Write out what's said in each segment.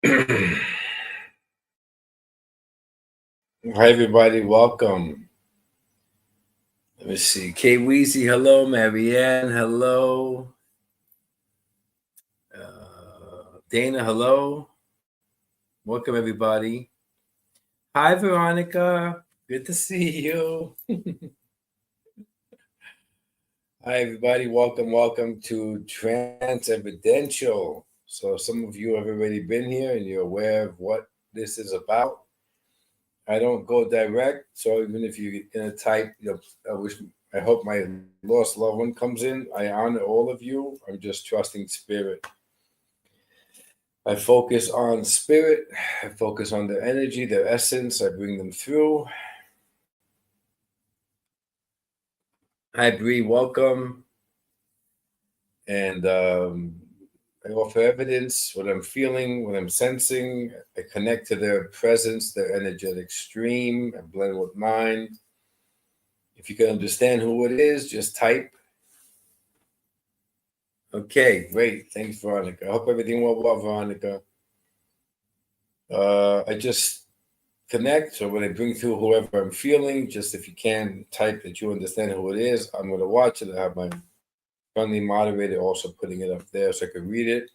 Hi, everybody. Welcome. Let me see. Kay Weezy, hello. Marianne, hello. Dana, hello. Welcome, everybody. Hi, Veronica. Good to see you. Hi, everybody. Welcome to Trance Evidential. So, some of you have already been here and you're aware of what this is about. I don't go direct, so even if you're gonna type, I hope my lost loved one comes in. I honor all of you. I'm just trusting spirit. I focus on spirit. I focus on their energy, their essence. I bring them through. Hi, Bree. Welcome. And I offer evidence, what I'm feeling, what I'm sensing. I connect to their presence, their energetic stream. I blend with mine. If you can understand who it is, just type. Okay, great. Thanks, Veronica. I hope everything went well, Veronica. I just connect. So when I bring through whoever I'm feeling, just if you can type that you understand who it is, I'm going to watch it. I have my friendly moderator also putting it up there so I can read it.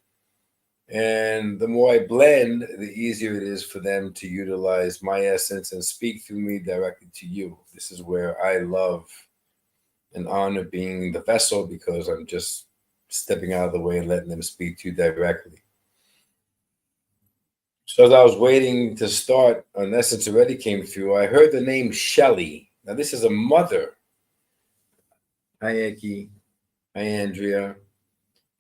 And the more I blend, the easier it is for them to utilize my essence and speak through me directly to you. This is where I love and honor being the vessel because I'm just stepping out of the way and letting them speak to you directly. So as I was waiting to start, an essence already came through. I heard the name Shelley. Now this is a mother. Hi, Eki. Hi, Andrea.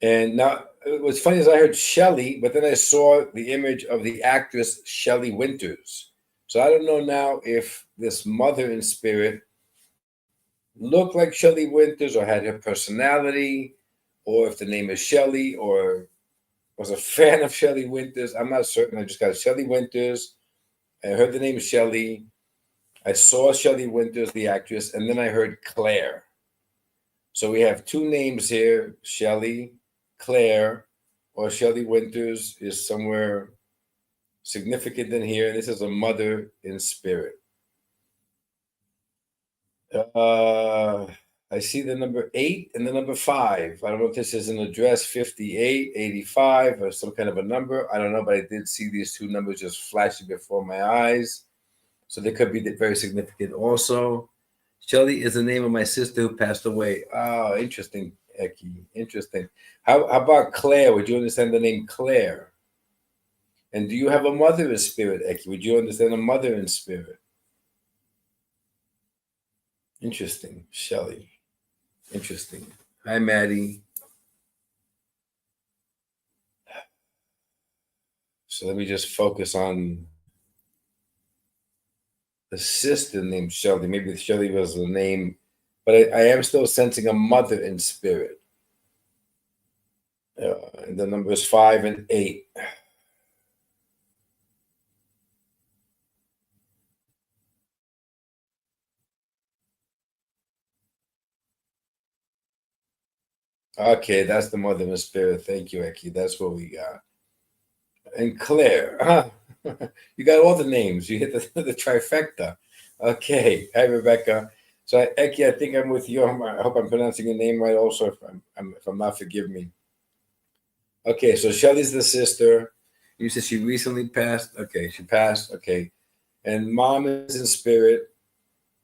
And now what's funny is I heard Shelley, but then I saw the image of the actress Shelley Winters. So I don't know now if this mother in spirit looked like Shelley Winters or had her personality, or if the name is Shelley or was a fan of Shelley Winters. I'm not certain. I just got Shelley Winters. I heard the name Shelley. I saw Shelley Winters, the actress, and then I heard Claire. So we have two names here, Shelley, Claire, or Shelley Winters is somewhere significant in here. This is a mother in spirit. I see the number 8 and the number 5. I don't know if this is an address 58, 85, or some kind of a number. I don't know, but I did see these two numbers just flashing before my eyes. So they could be very significant also. Shelly is the name of my sister who passed away. Oh, interesting, Eki. Interesting. How about Claire? Would you understand the name Claire? And do you have a mother in spirit, Eki? Would you understand a mother in spirit? Interesting, Shelly. Interesting. Hi, Maddie. So let me just focus on the sister named Shelly. Maybe Shelly was the name, but I am still sensing a mother in spirit. And the numbers 5 and 8. Okay, that's the mother in spirit. Thank you, Eki. That's what we got. And Claire. You got all the names. You hit the trifecta. Okay. Hi, Rebecca. So, Eki, I think I'm with you. I hope I'm pronouncing your name right. Also, if I'm not, forgive me. Okay, so Shelly's the sister. You said she recently passed. Okay, she passed. Okay, and mom is in spirit.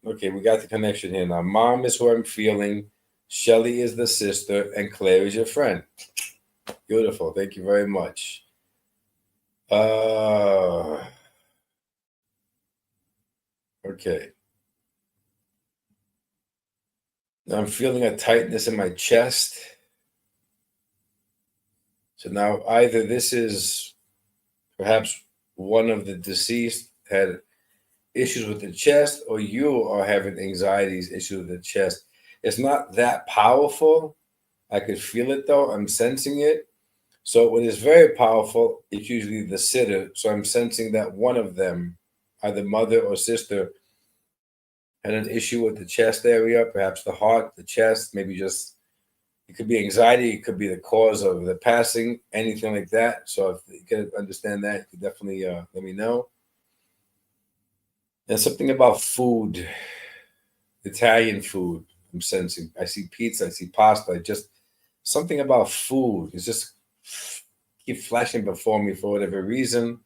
Okay, we got the connection here now. Mom is who I'm feeling. Shelly is the sister, and Claire is your friend. Beautiful. Thank you very much. Okay. Now I'm feeling a tightness in my chest. So now either this is perhaps one of the deceased had issues with the chest, or you are having anxieties, issues with the chest. It's not that powerful. I could feel it though. I'm sensing it. So when it's very powerful, it's usually the sitter. So I'm sensing that one of them, either mother or sister, had an issue with the chest area, perhaps the heart, the chest, maybe just It could be anxiety. It could be the cause of the passing, anything like that. So if you can understand that, you can definitely let me know. And something about food, Italian food. I'm sensing. I see pizza. I see pasta. Just something about food is just keep flashing before me for whatever reason.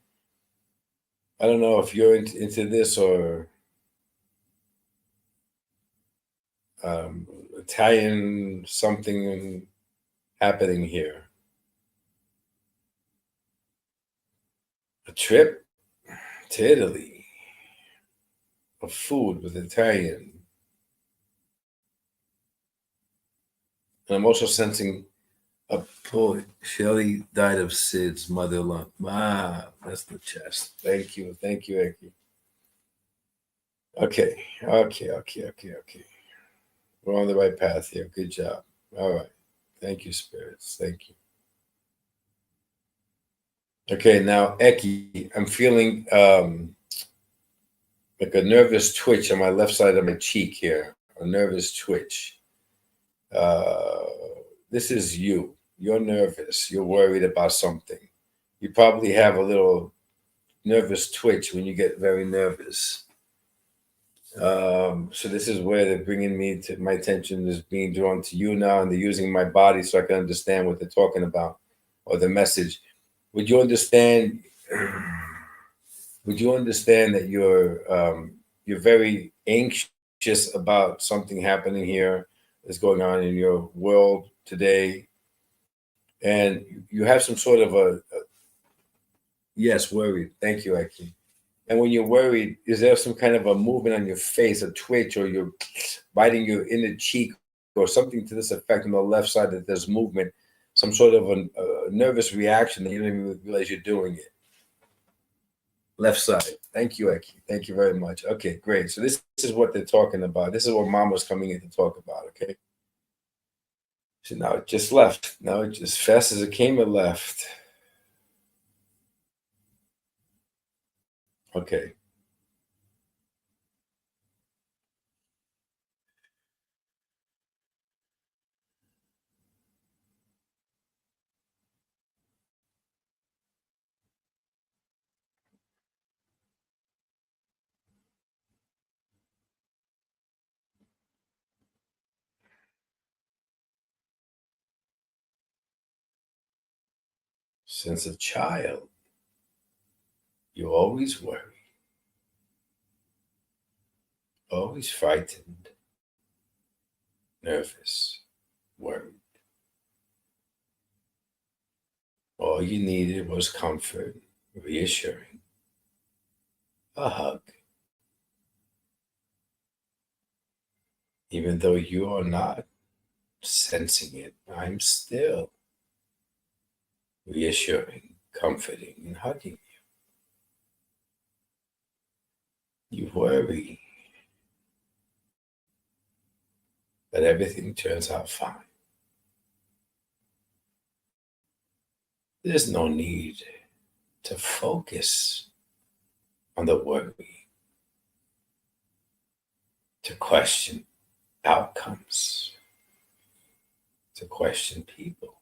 I don't know if you're into this or Italian something happening here. A trip to Italy of food with Italian. And I'm also sensing a poet. Shelley died of SIDS, mother-in-law. Ah, that's the chest. Thank you. Thank you, Eki. Okay. We're on the right path here. Good job. All right. Thank you, spirits. Thank you. Okay, now Eki, I'm feeling like a nervous twitch on my left side of my cheek here. A nervous twitch. This is you. You're nervous. You're worried about something. You probably have a little nervous twitch when you get very nervous. So this is where they're bringing me to my attention is being drawn to you now, and they're using my body so I can understand what they're talking about or the message. Would you understand? Would you understand that you're very anxious about something happening here that's going on in your world today, and you have some sort of a yes, worried. Thank you, Aki. And when you're worried, is there some kind of a movement on your face, a twitch, or you're biting your inner cheek, or something to this effect on the left side that there's movement, some sort of a nervous reaction that you don't even realize you're doing it? Left side. Thank you, Eki. Thank you very much. Okay, great. So this is what they're talking about. This is what Mom was coming in to talk about, okay? So now it just left. Now it just fast as it came, it left. Okay. Since a child, you always worry, always frightened, nervous, worried. All you needed was comfort, reassuring, a hug. Even though you are not sensing it, I'm still reassuring, comforting, and hugging you. You worry, but everything turns out fine. There's no need to focus on the worry, to question outcomes, to question people,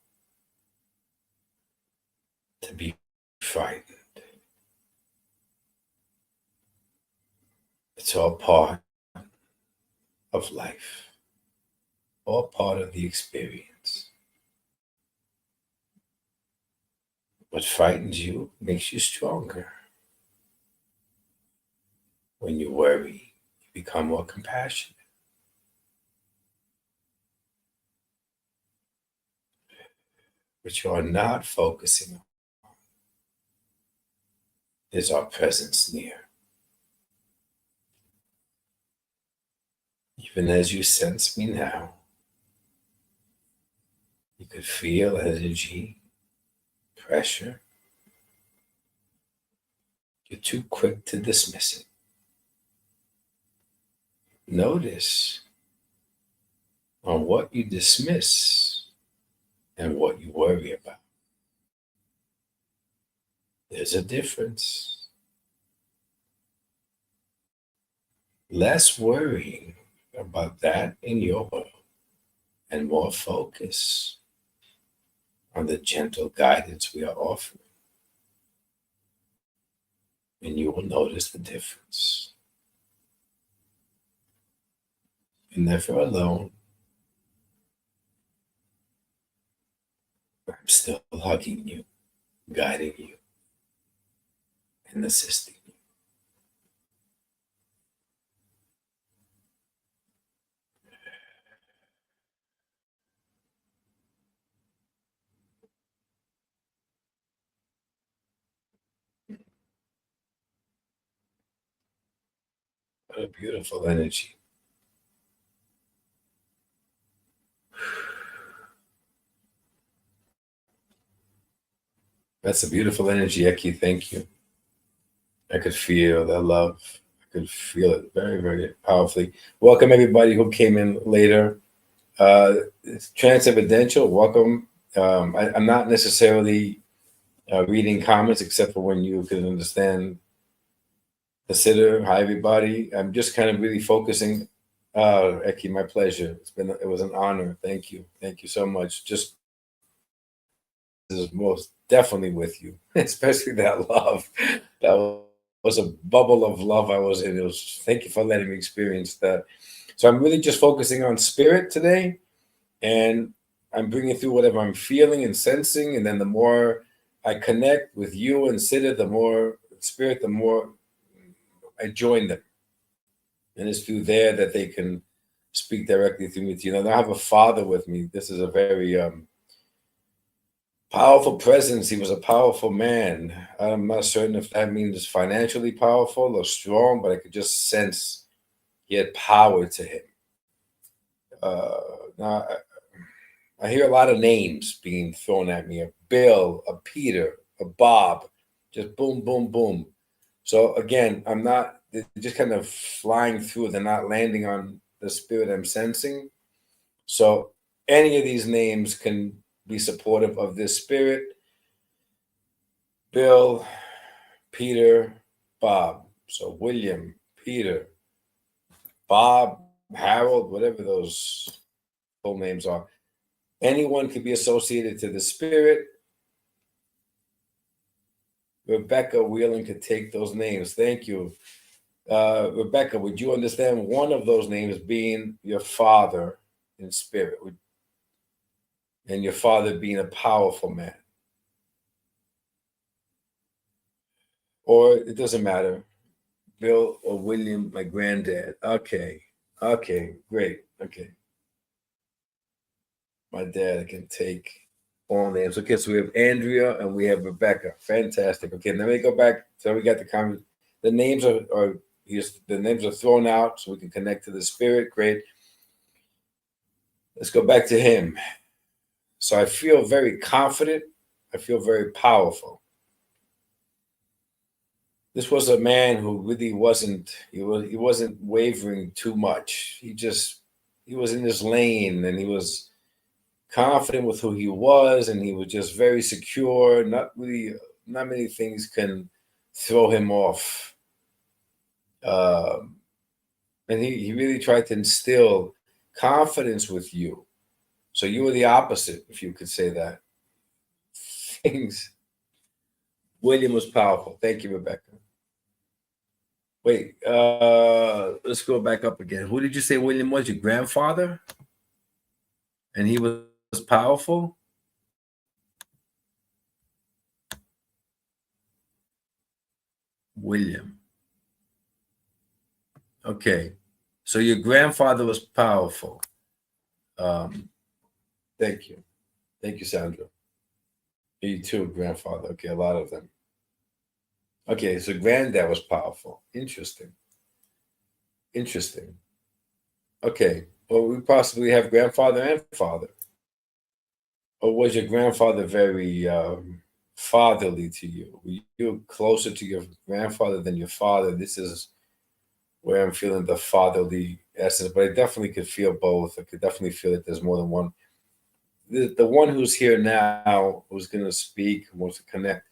to be frightened. It's all part of life, all part of the experience. What frightens you makes you stronger. When you worry, you become more compassionate. What you are not focusing on is our presence near. Even as you sense me now, you could feel energy, pressure. You're too quick to dismiss it. Notice on what you dismiss and what you worry about. There's a difference. Less worrying about that in your world and more focus on the gentle guidance we are offering. And you will notice the difference. You're never alone. I'm still hugging you, guiding you, and assisting you. What a beautiful energy. That's a beautiful energy, Eki. Thank you. I could feel that love. I could feel it very, very powerfully. Welcome everybody who came in later. It's Trance Evidential. Welcome. I'm not necessarily reading comments except for when you can understand. Consider. Hi everybody. I'm just kind of really focusing. Eki, my pleasure. It was an honor. Thank you. Thank you so much. Just is most definitely with you, especially that love. That was a bubble of love I was in. It was thank you for letting me experience that. So I'm really just focusing on spirit today, and I'm bringing through whatever I'm feeling and sensing, and then the more I connect with you and Siddha, the more spirit, the more I join them, and it's through there that they can speak directly through me. You know, I have a father with me. This is a very powerful presence. He was a powerful man. I'm not certain if that means financially powerful or strong, but I could just sense he had power to him. Now, I hear a lot of names being thrown at me: a Bill, a Peter, a Bob, just boom, boom, boom. So again, I'm not they're just kind of flying through. They're not landing on the spirit I'm sensing. So any of these names can be supportive of this spirit. Bill, Peter, Bob. So William, Peter, Bob, Harold, whatever those full names are. Anyone could be associated to the spirit. Rebecca Whelan could take those names. Thank you. Rebecca, would you understand one of those names being your father in spirit, and your father being a powerful man? Or it doesn't matter. Bill or William, my granddad. Okay. Okay, great. Okay. My dad can take all names. Okay, so we have Andrea and we have Rebecca. Fantastic. Okay, let me go back. So we got the comment. The names are the names are thrown out so we can connect to the spirit. Great. Let's go back to him. So I feel very confident. I feel very powerful. This was a man who really wasn't he wasn't wavering too much. He was in his lane, and he was confident with who he was, and he was just very secure. Not many things can throw him off. And he really tried to instill confidence with you. So you were the opposite, if you could say that. Things. William was powerful. Thank you, Rebecca. Wait, let's go back up again. Who did you say William was? Your grandfather? And he was powerful? William. Okay. So your grandfather was powerful. Thank you. Thank you, Sandra. You too, grandfather. Okay, a lot of them. Okay, so granddad was powerful. Interesting. Interesting. Okay. Well, we possibly have grandfather and father. Or was your grandfather very fatherly to you? Were you closer to your grandfather than your father? This is where I'm feeling the fatherly essence, but I definitely could feel both. I could definitely feel that there's more than one. The one who's here now, who's going to speak, who wants to connect,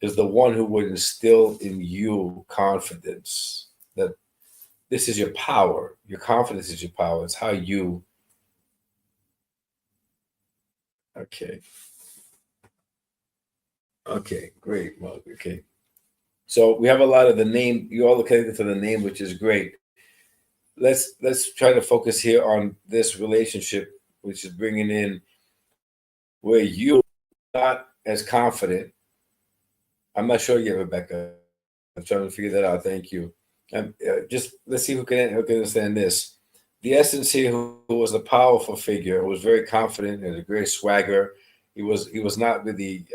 is the one who would instill in you confidence that this is your power. Your confidence is your power. It's how you Okay. Okay, great. Well, okay. So we have a lot of the name. You all connected to the name, which is great. Let's try to focus here on this relationship, which is bringing in where you not as confident. I'm not sure yet, Rebecca. I'm trying to figure that out. Thank you. Just let's see who can understand this. The essence here, who was a powerful figure, who was very confident, had a great swagger. He was not really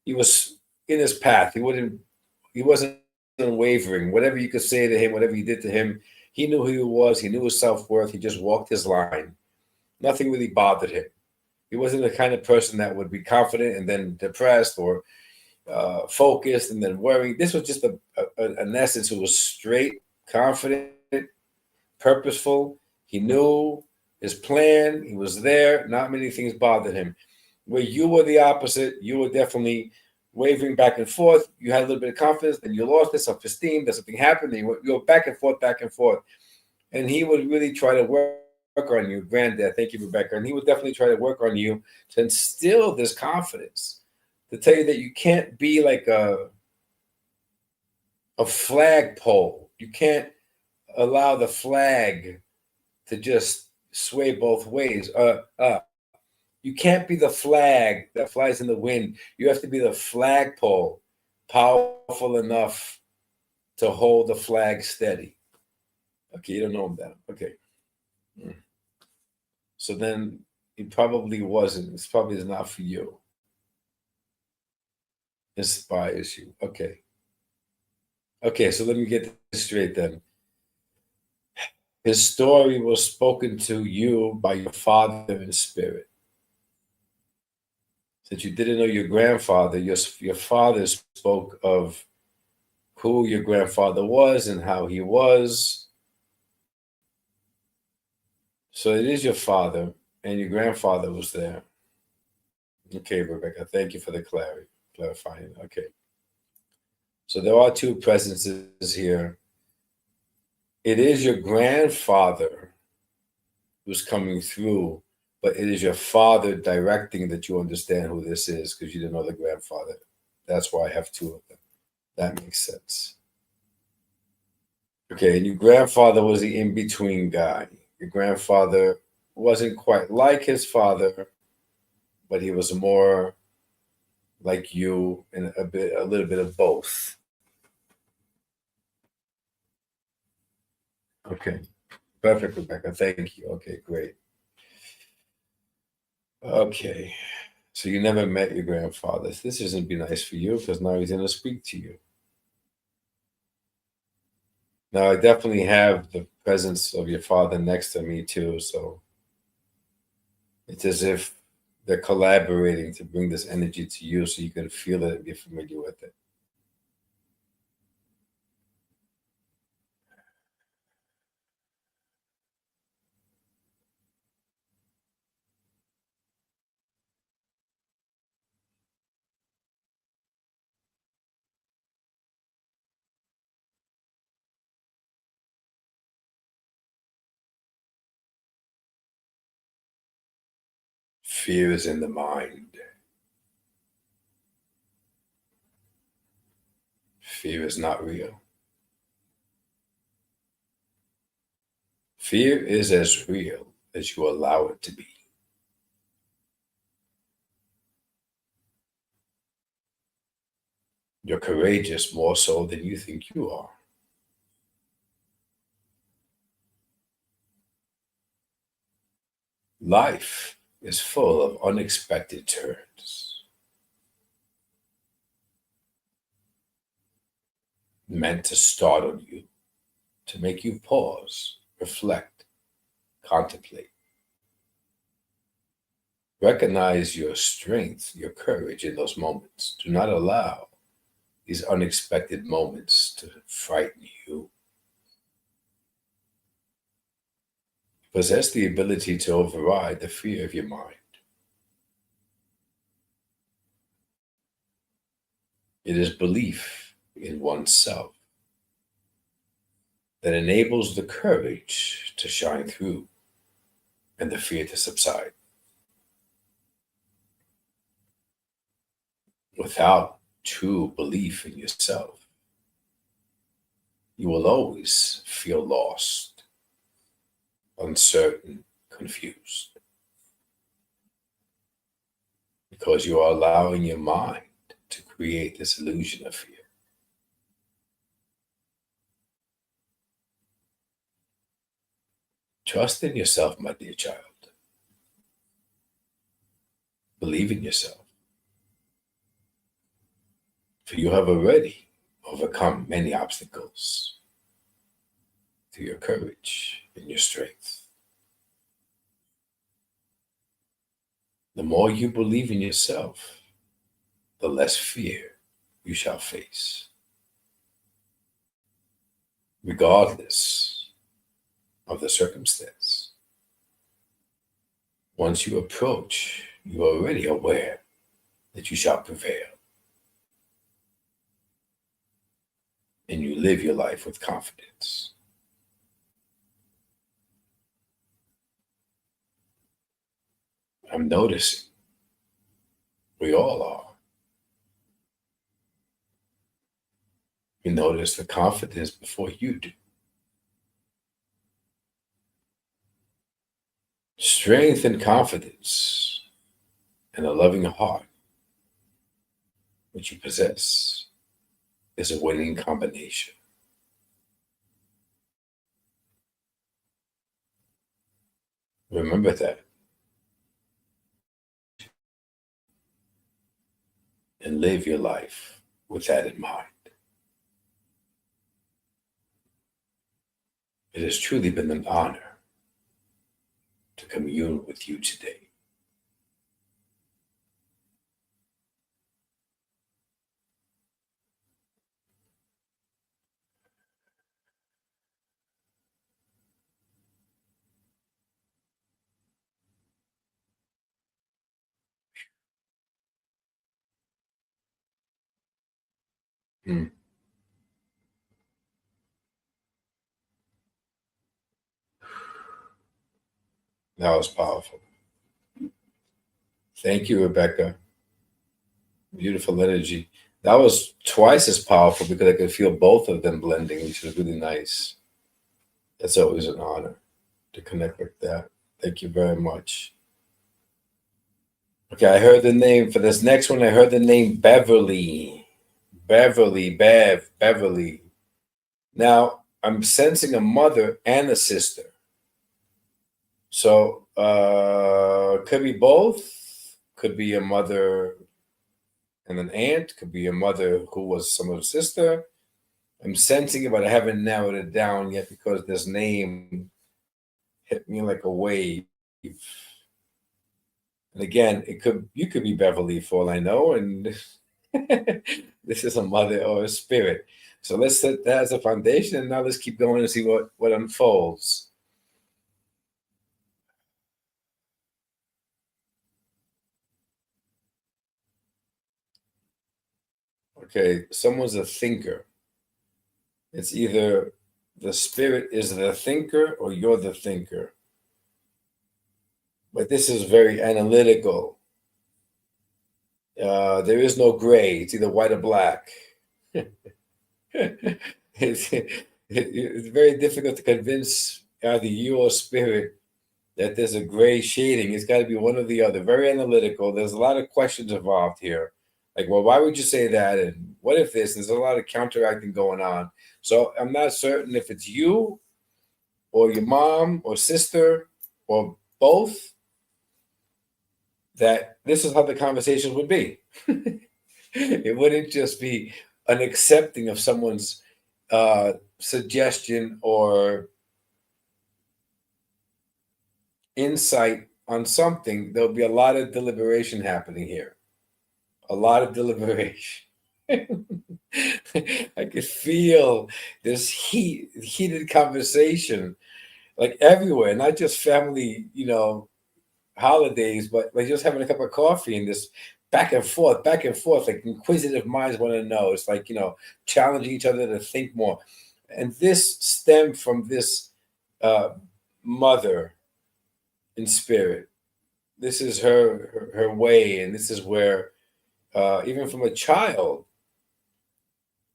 he was in his path. He wasn't unwavering. Whatever you could say to him, whatever you did to him, he knew who he was. He knew his self worth. He just walked his line. Nothing really bothered him. He wasn't the kind of person that would be confident and then depressed or focused and then worrying. This was just an essence who was straight, confident, purposeful. He knew his plan. He was there. Not many things bothered him. Where you were the opposite, you were definitely wavering back and forth. You had a little bit of confidence, then you lost it, self-esteem. Then something happened, and you were back and forth, back and forth. And he would really try to work on you, granddad. Thank you, Rebecca. And he would definitely try to work on you to instill this confidence, to tell you that you can't be like a flagpole. You can't allow the flag to just sway both ways. You can't be the flag that flies in the wind. You have to be the flagpole, powerful enough to hold the flag steady. Okay, you don't know him that. Okay. So then it probably wasn't. It's probably is not for you. Inspires you. Okay. Okay, so let me get this straight then. His story was spoken to you by your father in spirit. Since you didn't know your grandfather, your father spoke of who your grandfather was and how he was. So it is your father, and your grandfather was there. Okay, Rebecca, thank you for the clarifying. Okay. So there are two presences here. It is your grandfather who's coming through, but it is your father directing that you understand who this is because you didn't know the grandfather. That's why I have two of them. That makes sense. Okay, and your grandfather was the in-between guy. Your grandfather wasn't quite like his father, but he was more like you and a little bit of both. Okay, perfect, Rebecca. Thank you. Okay, great. Okay, so you never met your grandfather. This isn't be nice for you because now he's going to speak to you. Now, I definitely have the presence of your father next to me too, so it's as if they're collaborating to bring this energy to you so you can feel it and be familiar with it. Fear is in the mind. Fear is not real. Fear is as real as you allow it to be. You're courageous more so than you think you are. Life is full of unexpected turns, meant to startle you, to make you pause, reflect, contemplate. Recognize your strength, your courage in those moments. Do not allow these unexpected moments to frighten you. Possess the ability to override the fear of your mind. It is belief in oneself that enables the courage to shine through and the fear to subside. Without true belief in yourself, you will always feel lost, uncertain, confused, because you are allowing your mind to create this illusion of fear. Trust in yourself, my dear child. Believe in yourself. For you have already overcome many obstacles through your courage and your strength. The more you believe in yourself, the less fear you shall face, regardless of the circumstance. Once you approach, you are already aware that you shall prevail. And you live your life with confidence. I'm noticing we all are. You notice the confidence before you do. Strength and confidence and a loving heart, which you possess, is a winning combination. Remember that. And live your life with that in mind. It has truly been an honor to commune with you today. Mm, that was powerful. Thank you, Rebecca. Beautiful energy. That was twice as powerful because I could feel both of them blending, which is really nice. It's always an honor to connect like that. Thank you very much. Okay, I heard the name for this next one. I heard the name Beverly. Beverly. Now, I'm sensing a mother and a sister. So, could be both. Could be a mother and an aunt. Could be a mother who was someone's sister. I'm sensing it, but I haven't narrowed it down yet because this name hit me like a wave. And again, you could be Beverly for all I know, and this is a mother or a spirit. So let's set that as a foundation, and now let's keep going and see what unfolds. Okay, someone's a thinker. It's either the spirit is the thinker or you're the thinker. But this is very analytical. There is no gray. It's either white or black. It's very difficult to convince either you or spirit that there's a gray shading. It's got to be one or the other. Very analytical. There's a lot of questions involved here. Like, well, why would you say that? And what if this? There's a lot of counteracting going on. So I'm not certain if it's you or your mom or sister or both, that this is how the conversation would be. It wouldn't just be an accepting of someone's suggestion or insight on something. There'll be a lot of deliberation happening here. A lot of deliberation. I could feel this heated conversation, like everywhere, not just family, holidays, but like just having a cup of coffee and this back and forth, like inquisitive minds want to know. It's like, challenging each other to think more. And this stemmed from this mother in spirit. This is her way, and this is where, even from a child,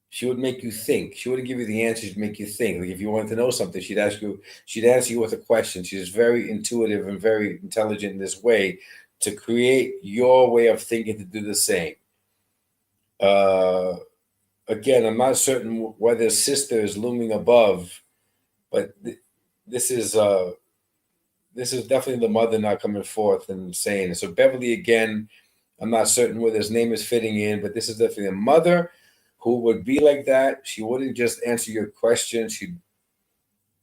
she would make you think. She wouldn't give you the answers; she'd make you think. Like if you wanted to know something, she'd answer you with a question. She's very intuitive and very intelligent in this way to create your way of thinking to do the same. Again, I'm not certain whether sister is looming above, but this is definitely the mother not coming forth and saying it. So Beverly, again, I'm not certain whether his name is fitting in, but this is definitely a mother who would be like that. She wouldn't just answer your question. She'd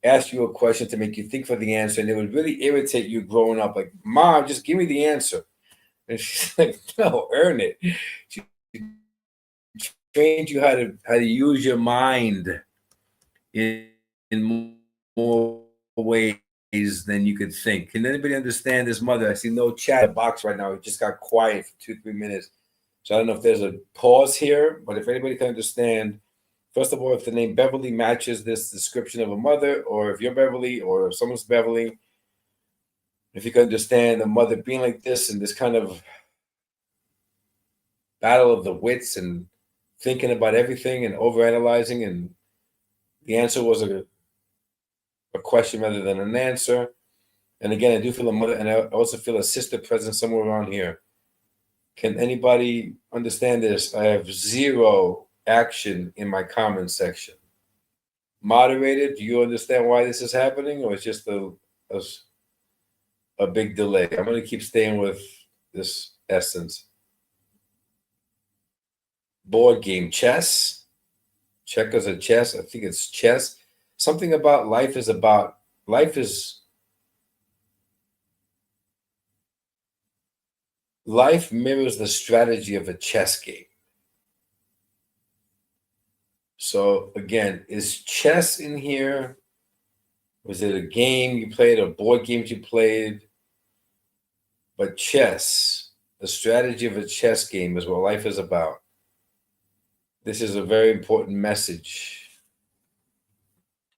ask you a question to make you think for the answer, and it would really irritate you growing up. Like, Mom, just give me the answer. And she's like, no, earn it. She trained you how to use your mind in more ways than you could think. Can anybody understand this mother? I see no chat box right now. It just got quiet for 2-3 minutes. So I don't know if there's a pause here, but if anybody can understand, first of all, if the name Beverly matches this description of a mother, or if you're Beverly or if someone's Beverly, if you can understand a mother being like this and this kind of battle of the wits and thinking about everything and overanalyzing, and the answer was a question rather than an answer. And again, I do feel a mother, and I also feel a sister present somewhere around here. Can anybody understand this? I have zero action in my comment section. Moderated, do you understand why this is happening, or it's just a big delay? I'm going to keep staying with this essence. Board game, chess. Checkers or chess. I think it's chess. Something about life is life mirrors the strategy of a chess game. So again, is chess in here? Was it a game you played or board games you played? But chess, the strategy of a chess game is what life is about. This is a very important message.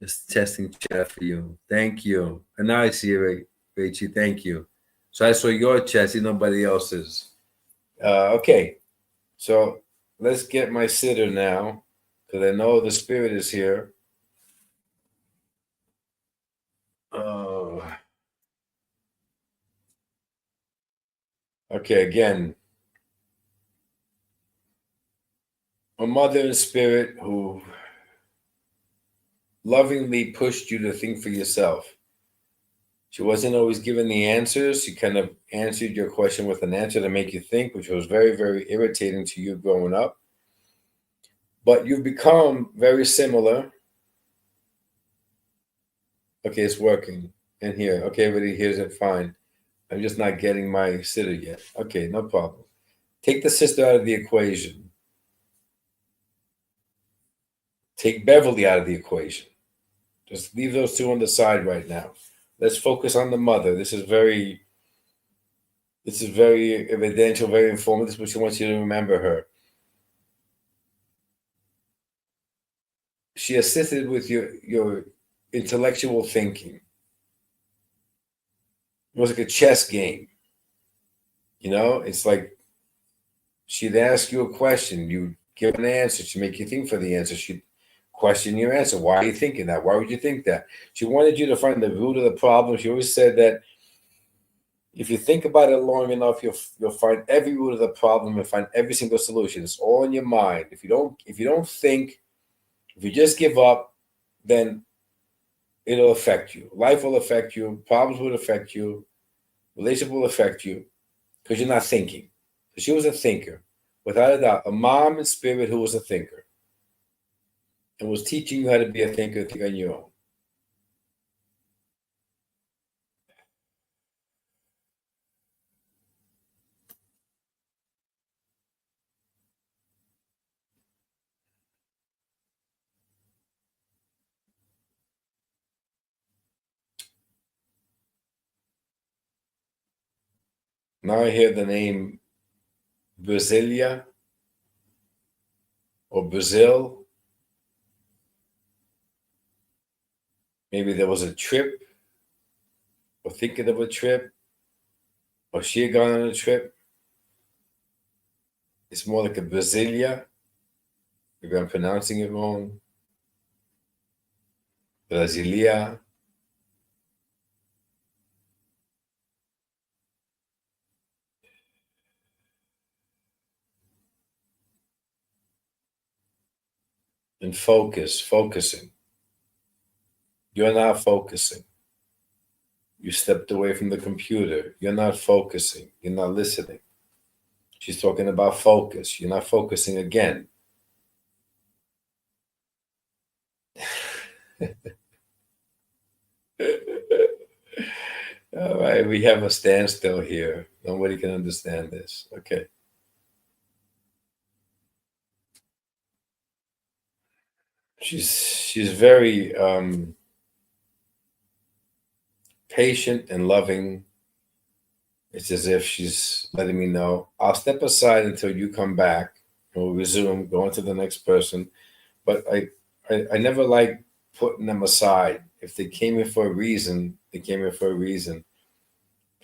Just testing chat for you. Thank you. And now I see it, Rachel. Thank you. So I saw your chat, see nobody else's. Okay. So let's get my sitter now, because I know the spirit is here. Okay, again, a mother in spirit who lovingly pushed you to think for yourself. She wasn't always given the answers. She kind of answered your question with an answer to make you think, which was very, very irritating to you growing up. But you've become very similar. Okay, it's working in here. Okay, everybody hears it fine. I'm just not getting my sitter yet. Okay, no problem. Take the sister out of the equation. Take Beverly out of the equation. Just leave those two on the side right now. Let's focus on the mother. This is very evidential, very informative, but she wants you to remember her. She assisted with your intellectual thinking. It was like a chess game. You know, it's like she'd ask you a question, you'd give an answer, she'd make you think for the answer, she'd question your answer. Why are you thinking that? Why would you think that? She wanted you to find the root of the problem. She always said that if you think about it long enough, you'll find every root of the problem and find every single solution. It's all in your mind. If you don't think, if you just give up, then it'll affect you. Life will affect you. Problems will affect you. Relationship will affect you because you're not thinking. So she was a thinker, without a doubt. A mom in spirit who was a thinker and was teaching you how to be a thinker, think on your own. Now I hear the name Brasilia or Brazil. Maybe there was a trip or thinking of a trip, or she had gone on a trip. It's more like a Brasilia. Maybe I'm pronouncing it wrong. Brasilia. And focusing. You're not focusing. You stepped away from the computer. You're not focusing. You're not listening. She's talking about focus. You're not focusing again. All right, we have a standstill here. Nobody can understand this. Okay. She's very patient and loving. It's as if she's letting me know, I'll step aside until you come back and we'll resume, go on to the next person. But I never like putting them aside. If they came in for a reason, they came in for a reason.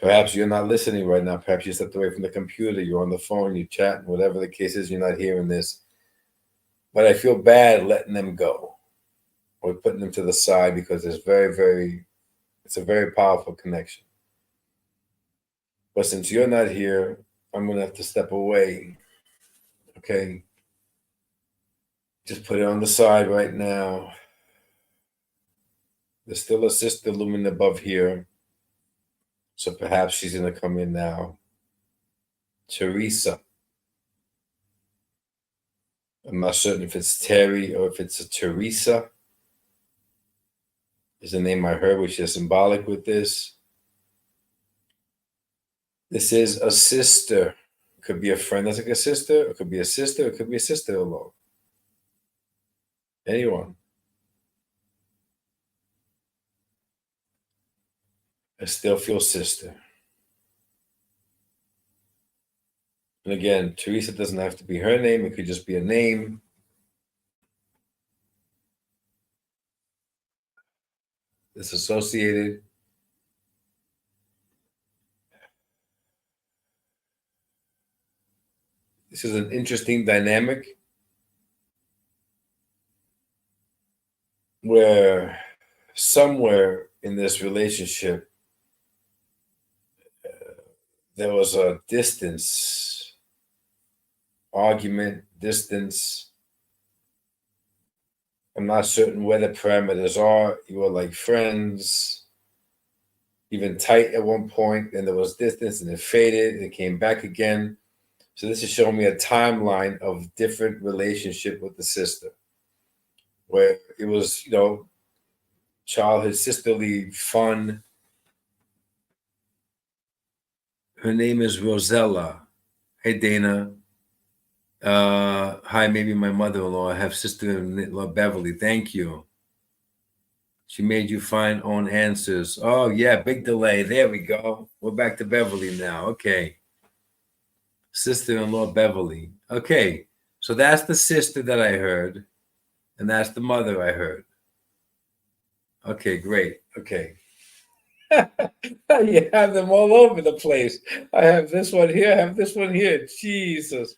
Perhaps you're not listening right now. Perhaps you stepped away from the computer. You're on the phone, you're chatting, whatever the case is, you're not hearing this. But I feel bad letting them go or putting them to the side because it's it's a very powerful connection. But since you're not here, I'm going to have to step away. Okay. Just put it on the side right now. There's still a sister looming above here. So perhaps she's going to come in now. Teresa. I'm not certain if it's Terry or if it's a Teresa. Is the name I heard, which is symbolic with this. This is a sister. Could be a friend that's like a sister. It could be a sister. It could be a sister-in-law. Anyone. I still feel sister. And again, Teresa doesn't have to be her name. It could just be a name. It's associated. This is an interesting dynamic where somewhere in this relationship, there was a distance, argument, distance. I'm not certain where the parameters are. You were like friends, even tight at one point, then there was distance and it faded and it came back again. So this is showing me a timeline of different relationship with the sister, where it was, childhood sisterly fun. Her name is Rosella. Hey, Dana. Hi, maybe my mother-in-law. I have sister-in-law Beverly. Thank you. She made you find own answers. Oh, yeah, big delay. There we go. We're back to Beverly now. Okay. Sister-in-law Beverly. Okay. So that's the sister that I heard. And that's the mother I heard. Okay, great. Okay. You have them all over the place. I have this one here. I have this one here. Jesus.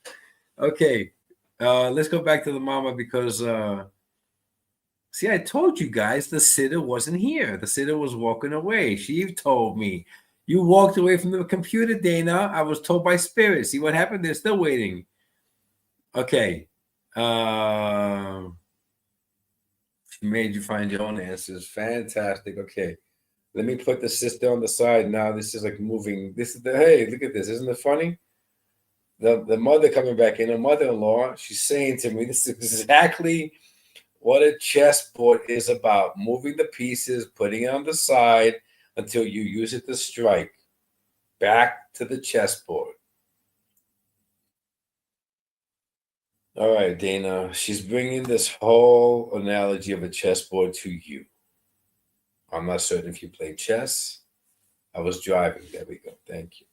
Okay. Let's go back to the mama because see, I told you guys the sitter wasn't here. The sitter was walking away. She told me. You walked away from the computer, Dana. I was told by spirit. See what happened? They're still waiting. Okay. She made you find your own answers. Fantastic. Okay. Let me put the sister on the side now. This is like moving. This is hey, look at this. Isn't it funny? The mother coming back in, her mother-in-law, she's saying to me, this is exactly what a chessboard is about. Moving the pieces, putting it on the side until you use it to strike. Back to the chessboard. All right, Dana. She's bringing this whole analogy of a chessboard to you. I'm not certain if you play chess. I was driving. There we go. Thank you.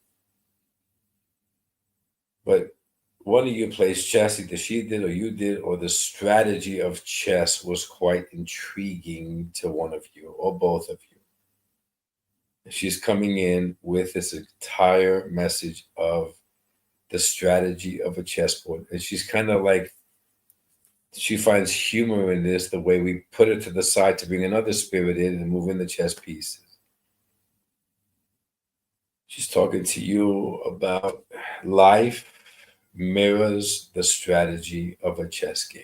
But one of you plays chess, either she did or you did, or the strategy of chess was quite intriguing to one of you or both of you. She's coming in with this entire message of the strategy of a chessboard. And she's kind of like, she finds humor in this, the way we put it to the side to bring another spirit in and move in the chess pieces. She's talking to you about life mirrors the strategy of a chess game.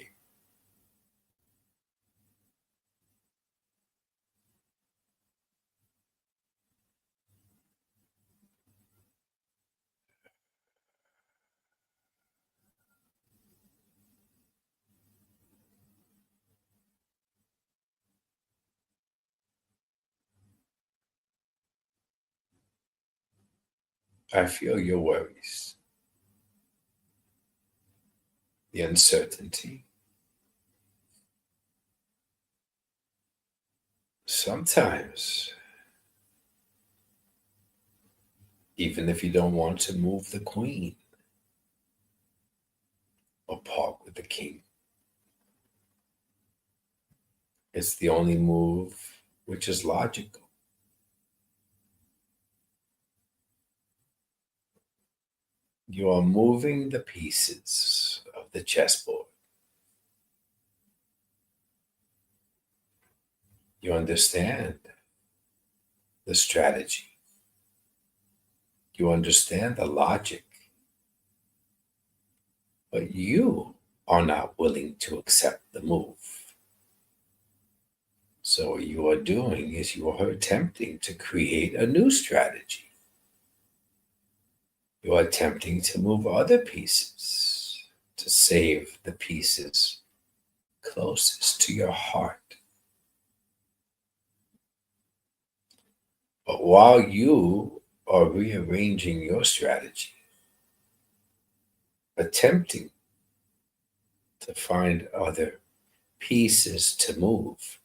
I feel your worries, the uncertainty. Sometimes, even if you don't want to move the queen or park with the king, it's the only move which is logical. You are moving the pieces of the chessboard. You understand the strategy. You understand the logic. But you are not willing to accept the move. So what you are doing is you are attempting to create a new strategy. You are attempting to move other pieces to save the pieces closest to your heart. But while you are rearranging your strategy, attempting to find other pieces to move,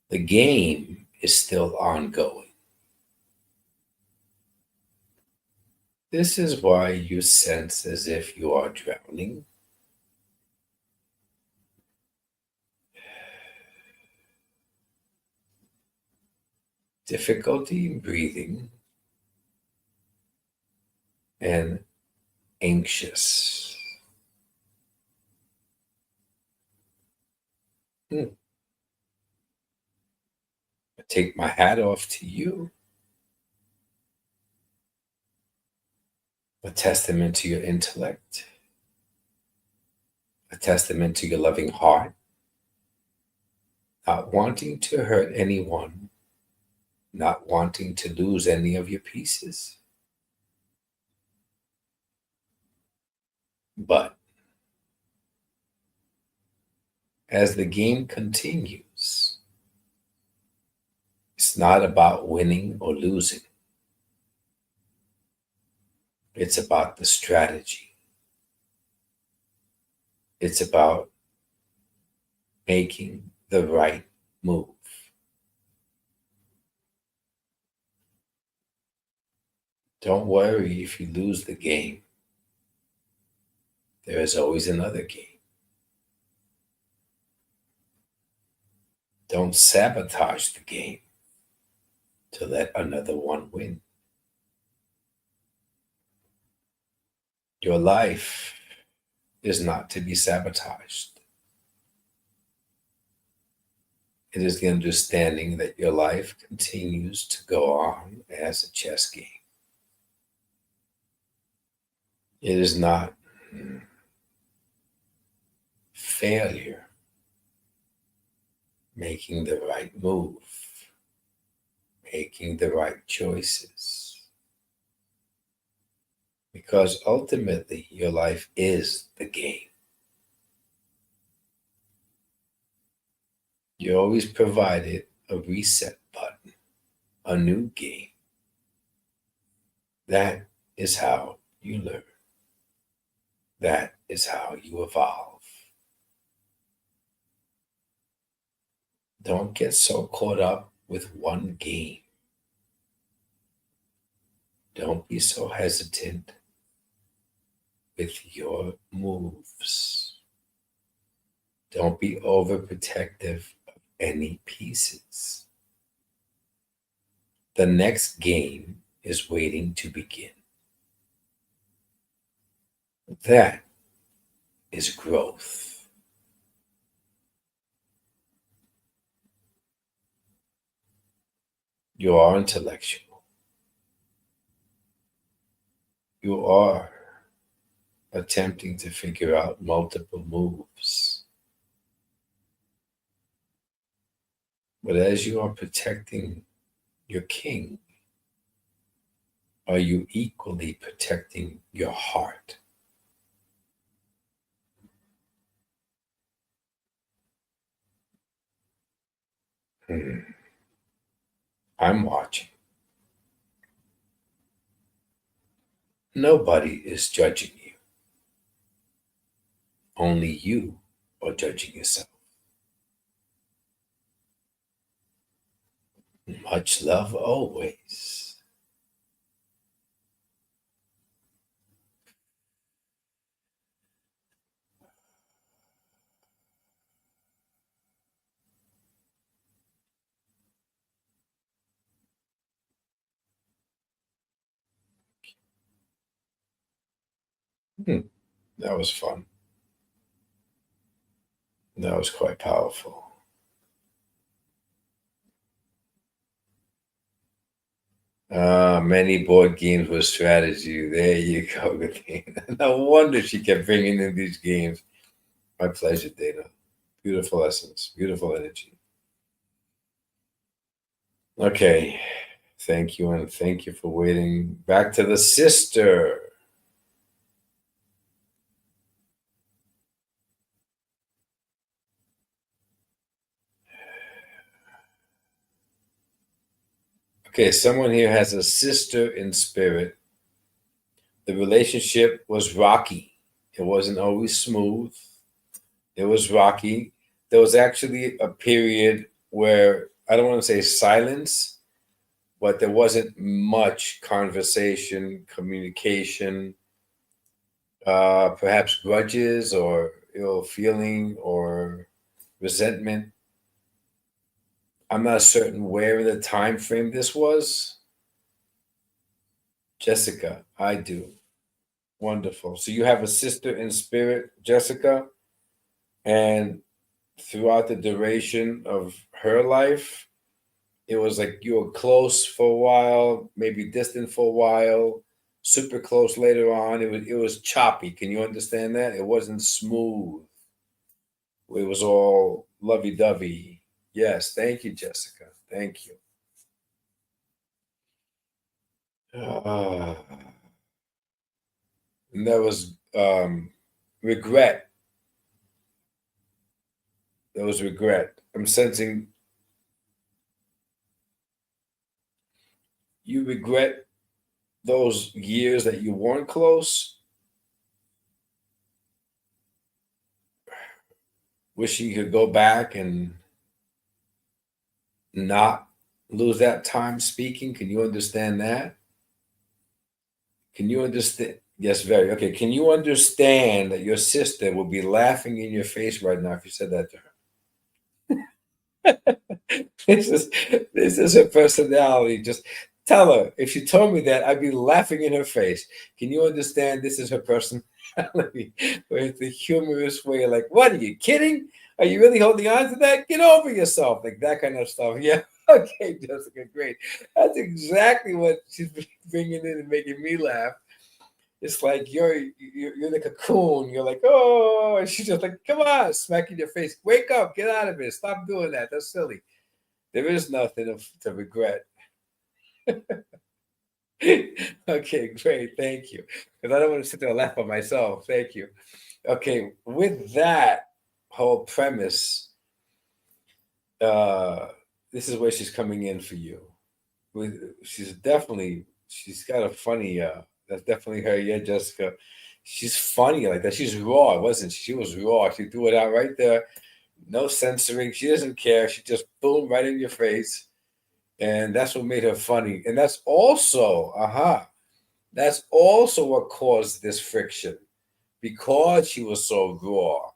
the game is still ongoing. This is why you sense as if you are drowning. Difficulty in breathing and anxious. I take my hat off to you. A testament to your intellect, a testament to your loving heart, not wanting to hurt anyone, not wanting to lose any of your pieces. But as the game continues, it's not about winning or losing. It's about the strategy. It's about making the right move. Don't worry if you lose the game. There is always another game. Don't sabotage the game to let another one win. Your life is not to be sabotaged. It is the understanding that your life continues to go on as a chess game. It is not failure making the right move, making the right choices. Because ultimately, your life is the game. You're always provided a reset button, a new game. That is how you learn. That is how you evolve. Don't get so caught up with one game. Don't be so hesitant with your moves. Don't be overprotective of any pieces. The next game is waiting to begin. That is growth. You are intellectual. You are attempting to figure out multiple moves. But as you are protecting your king, are you equally protecting your heart? I'm watching. Nobody is judging you. Only you are judging yourself. Much love always. That was fun. That was quite powerful. Many board games with strategy. There you go, Dana. No wonder she kept bringing in these games. My pleasure, Dana. Beautiful essence, beautiful energy. Okay. Thank you, and thank you for waiting. Back to the sister. Okay, someone here has a sister in spirit. The relationship was rocky. It wasn't always smooth. It was rocky. There was actually a period where I don't want to say silence, but there wasn't much conversation, communication, perhaps grudges or ill feeling or resentment. I'm not certain where in the time frame this was. Jessica, I do. Wonderful. So you have a sister in spirit, Jessica, and throughout the duration of her life, it was like you were close for a while, maybe distant for a while, super close later on. It was choppy. Can you understand that? It wasn't smooth. It was all lovey dovey. Yes, thank you, Jessica. Thank you. Ah, and there was regret. There was regret. I'm sensing you regret those years that you weren't close, wishing you could go back and not lose that time speaking. Can you understand that? Can you understand? Yes, very. Okay. Can you understand that your sister would be laughing in your face right now if you said that to her? this is this is her personality. Just tell her if she told me that, I'd be laughing in her face. Can you understand? This is her personality, with the humorous way, like, "What are you kidding? Are you really holding on to that? Get over yourself!" Like that kind of stuff. Yeah. Okay, Jessica, great. That's exactly what she's bringing in and making me laugh. It's like you're the cocoon. You're like, oh, and she's just like, come on, smacking your face. Wake up, get out of it. Stop doing that. That's silly. There is nothing to regret. Okay, great. Thank you. Because I don't want to sit there and laugh at myself. Thank you. Okay, with that whole premise, uh, this is where she's coming in for you. She's got a funny. That's definitely her. Yeah, Jessica. She's funny like that. She's raw, wasn't she? She was raw. She threw it out right there. No censoring. She doesn't care. She just boom right in your face. And that's what made her funny. And that's also what caused this friction because she was so raw.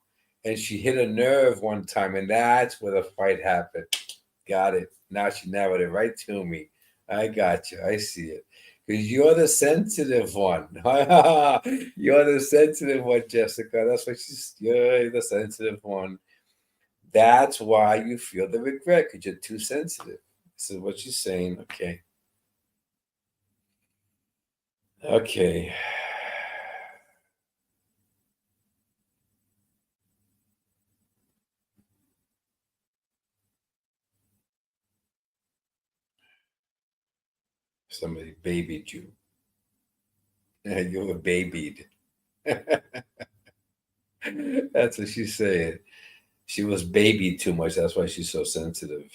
And she hit a nerve one time, and that's where the fight happened. Got it. Now she narrowed it right to me. I got you. I see it. Because you're the sensitive one. You're the sensitive one, Jessica. That's what you're the sensitive one. That's why you feel the regret, because you're too sensitive. This is what you're saying. Okay. Okay. Somebody babied you. You were babied. That's what she's saying. She was babied too much. That's why she's so sensitive.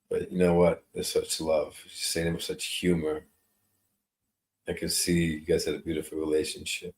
But you know what? There's such love. She's saying it with such humor. I can see you guys had a beautiful relationship.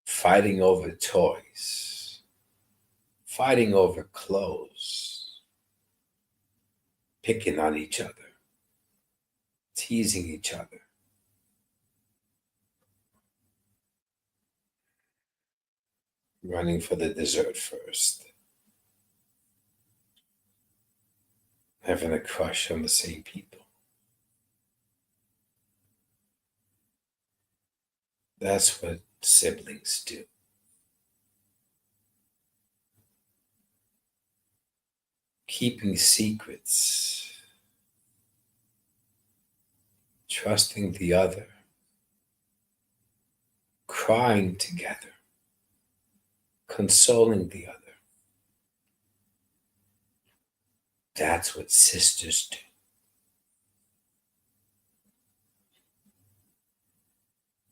Fighting over toys, fighting over clothes, picking on each other, teasing each other, running for the dessert first, having a crush on the same people. That's what siblings do. Keeping secrets, trusting the other, crying together, consoling the other. That's what sisters do.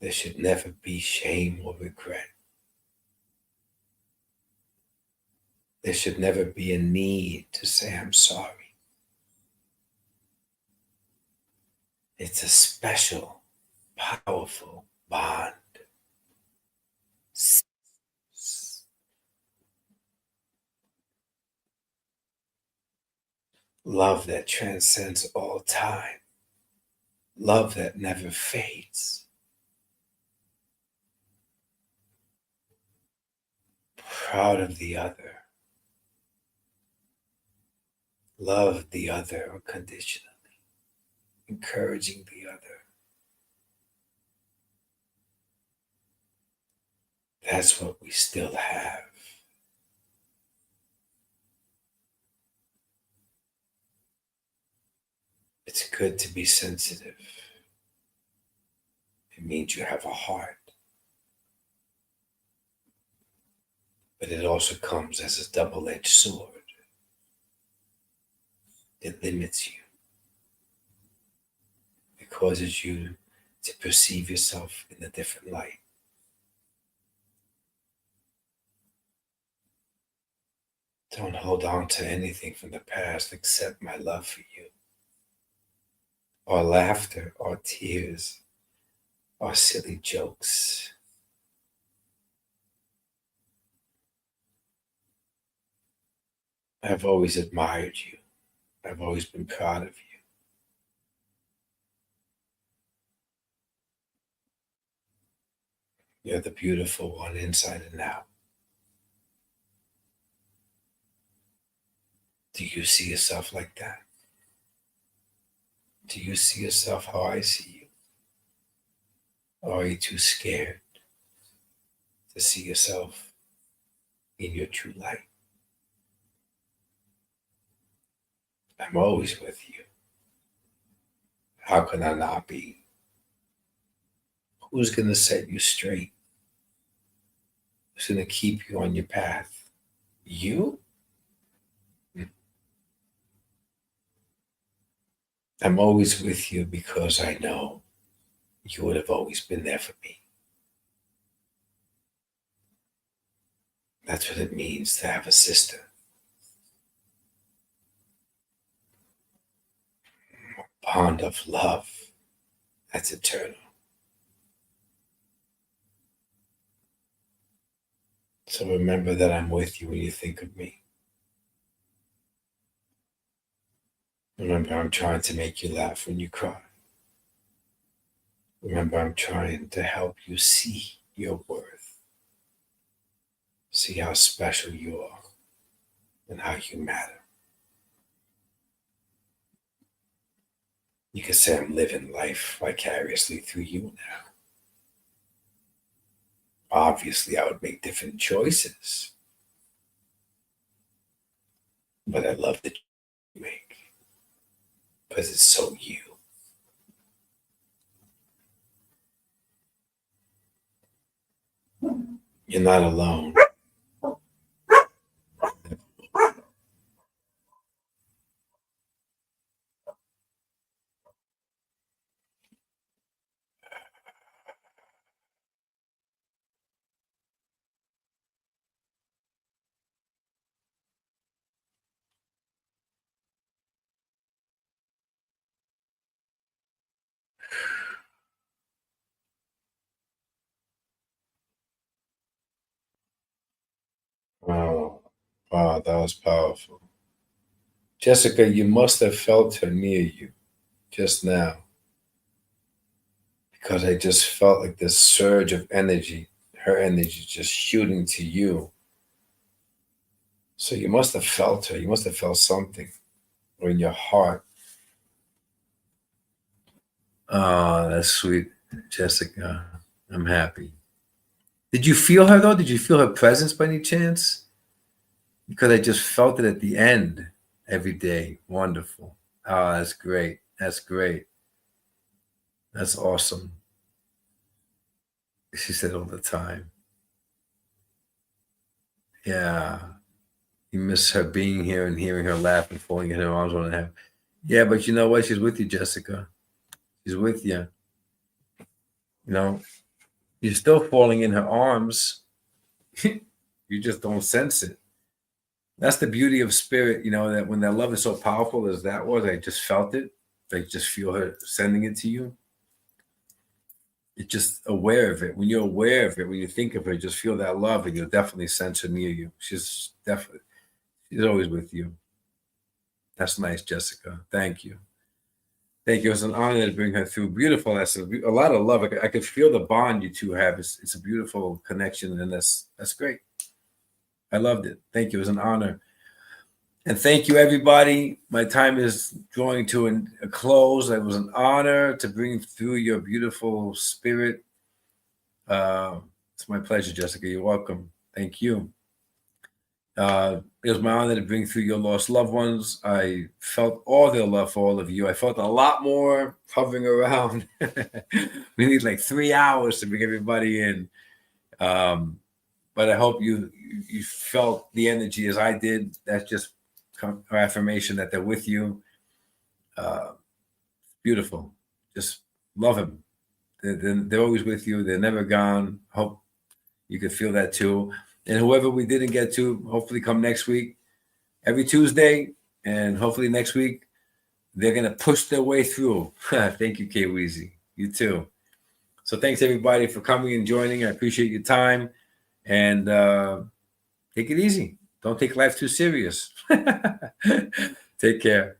There should never be shame or regret. There should never be a need to say, I'm sorry. It's a special, powerful bond. Love that transcends all time. Love that never fades. Proud of the other. Love the other unconditionally. Encouraging the other. That's what we still have. It's good to be sensitive. It means you have a heart. But it also comes as a double-edged sword. It limits you. It causes you to perceive yourself in a different light. Don't hold on to anything from the past except my love for you. Our laughter, our tears, our silly jokes. I've always admired you. I've always been proud of you. You're the beautiful one inside and out. Do you see yourself like that? Do you see yourself how I see you? Or are you too scared to see yourself in your true light? I'm always with you. How can I not be? Who's going to set you straight? Who's going to keep you on your path? You? I'm always with you because I know you would have always been there for me. That's what it means to have a sister. A bond of love that's eternal. So remember that I'm with you when you think of me. Remember, I'm trying to make you laugh when you cry. Remember, I'm trying to help you see your worth. See how special you are and how you matter. You can say I'm living life vicariously through you now. Obviously, I would make different choices, but I love that you make because it's so you. You're not alone. Oh, wow, that was powerful. Jessica, you must have felt her near you just now because I just felt like this surge of energy, her energy just shooting to you. So you must have felt her. You must have felt something or in your heart. Oh, that's sweet, Jessica. I'm happy. Did you feel her though? Did you feel her presence by any chance? Because I just felt it at the end every day. Wonderful. Oh, that's great. That's great. That's awesome. She said all the time. Yeah. You miss her being here and hearing her laugh and falling in her arms on her. Yeah, but you know what? She's with you, Jessica. She's with you. You know, you're still falling in her arms. You just don't sense it. That's the beauty of spirit, that when that love is so powerful as that was, I just felt it. I just feel her sending it to you. You're just aware of it. When you're aware of it, when you think of her, just feel that love and you'll definitely sense her near you. She's always with you. That's nice, Jessica. Thank you. Thank you. It was an honor to bring her through. Beautiful. That's a lot of love. I could feel the bond you two have. It's a beautiful connection, and that's great. I loved it. Thank you. It was an honor. And thank you, everybody. My time is drawing to a close. It was an honor to bring through your beautiful spirit. It's my pleasure, Jessica. You're welcome. Thank you. It was my honor to bring through your lost loved ones. I felt all their love for all of you. I felt a lot more hovering around. We need like 3 hours to bring everybody in. But I hope you felt the energy as I did. That's just affirmation that they're with you. Beautiful. Just love them. They're always with you. They're never gone. Hope you could feel that too. And whoever we didn't get to, hopefully come next week, every Tuesday. And hopefully next week, they're going to push their way through. Thank you, Kay Weezy. You too. So thanks, everybody, for coming and joining. I appreciate your time. And take it easy. Don't take life too serious. Take care.